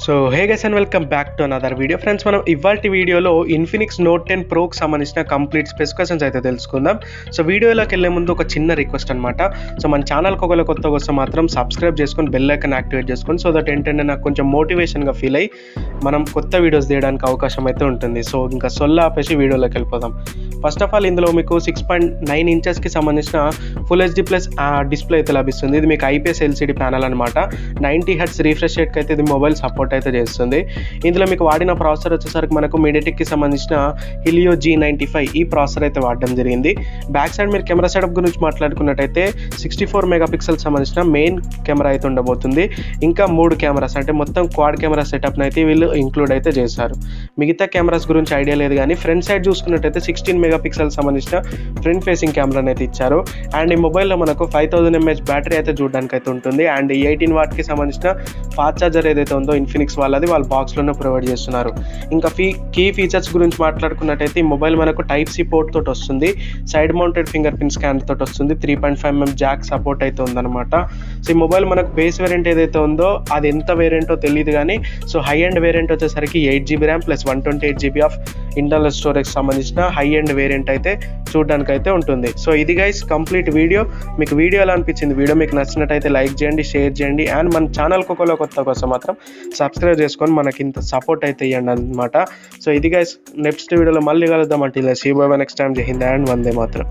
So hey guys and welcome back to another video. Friends, మనం ఇవాల్టి వీడియోలో Infinix note 10 ప్రోకి సంబంధించిన కంప్లీట్ స్పెసిఫికేషన్స్ అయితే తెలుసుకుందాం. సో వీడియోలోకి వెళ్ళే ముందు ఒక చిన్న రిక్వెస్ట్ అనమాట. సో మన ఛానల్కి ఒకవేళ కొత్తగా వస్తే మాత్రం సబ్స్క్రైబ్ చేసుకొని బెల్ ఐకాన్ యాక్టివేట్ చేసుకొని, సో దట్ ఏంటంటే నాకు కొంచెం మోటివేషన్గా ఫీల్ అయ్యి మనం కొత్త వీడియోస్ తీయడానికి అవకాశం అయితే ఉంటుంది. సో ఇంకా సొల్ల ఆపేసి వీడియోలోకి వెళ్ళిపోదాం. ఫస్ట్ ఆఫ్ ఆల్ ఇందులో మీకు 6.9 ఇంచెస్కి సంబంధించిన ఫుల్ హెచ్డి ప్లస్ డిస్ప్లే అయితే లభిస్తుంది. ఇది మీకు ఐపీఎస్ ఎల్సీడీ ప్యానల్ అనమాట. 90 హెర్ట్జ్ రిఫ్రెష్ రేట్కి అయితే ఇది మొబైల్ సపోర్ట్ అయితే చేస్తుంది. ఇందులో మీకు వాడిన ప్రాసెసర్ వచ్చేసరికి మనకు మీడియాటెక్కి సంబంధించిన హిలియో G95 ఈ ప్రాసెసర్ అయితే వాడడం జరిగింది. బ్యాక్ సైడ్ మీరు కెమెరా సెటప్ గురించి మాట్లాడుకున్నట్టయితే 64 మెగాపిక్సెల్ సంబంధించిన మెయిన్ కెమెరా అయితే ఉండబోతుంది. ఇంకా 3 కెమెరాస్ అంటే మొత్తం క్వాడ్ కెమెరా సెటప్ని అయితే వీళ్ళు ఇంక్లూడ్ అయితే చేశారు. మిగతా కెమెరాస్ గురించి ఐడియా లేదు, కానీ ఫ్రంట్ సైడ్ చూసుకున్నట్టయితే 16 మెగాపిక్సెల్ సంబంధించిన ఫ్రంట్ ఫేసింగ్ కెమెరాని అయితే ఇచ్చారు. అండ్ ఈ మొబైల్లో మనకు 5000 mAh బ్యాటరీ అయితే చూడడానికి అయితే ఉంటుంది. అండ్ 18 వాట్కి సంబంధించిన ఫాస్ట్ ఛార్జర్ ఏదైతే ఉందో ఇన్ఫినిక్స్ వాళ్ళది వాళ్ళ బాక్స్లోనే ప్రొవైడ్ చేస్తున్నారు. ఇంకా కీ ఫీచర్స్ గురించి మాట్లాడుకున్నట్టయితే ఈ మొబైల్ మనకు టైప్ సి పోర్ట్ తోటి వస్తుంది. Side mounted finger print scanner తోటి వస్తుంది. 3.5mm జాక్ సపోర్ట్ అయితే ఉందన్నమాట. సో ఈ మొబైల్ మనకు బేస్ వేరియంట్ ఏదైతే ఉందో అది ఎంత వేరియంటో తెలియదు, కానీ సో హై ఎండ్ వేరియంట్ వచ్చేసరికి 8GB RAM plus 128GB of internal storage సంబంధించిన హై ఎండ్ వేరియంట్ అయితే చూడడానికి అయితే ఉంటుంది. సో ఇది గైస్ కంప్లీట్ వీడియో. మీకు వీడియో ఎలా అనిపించింది? వీడియో మీకు నచ్చినట్టయితే లైక్ చేయండి, షేర్ చేయండి. అండ్ మన ఛానల్కి ఒకవేళ కొత్త కోసం మాత్రం సబ్స్క్రైబ్ చేసుకొని మనకి ఇంత సపోర్ట్ అయితే ఇవ్వండి అనమాట. సో ఇది గైస్, నెక్స్ట్ వీడియోలో మళ్ళీ కలుద్దాం. అంటే ఇలా సీ బై నెక్స్ట్ టైం. జై హింద్ అండ్ వందే మాత్రం.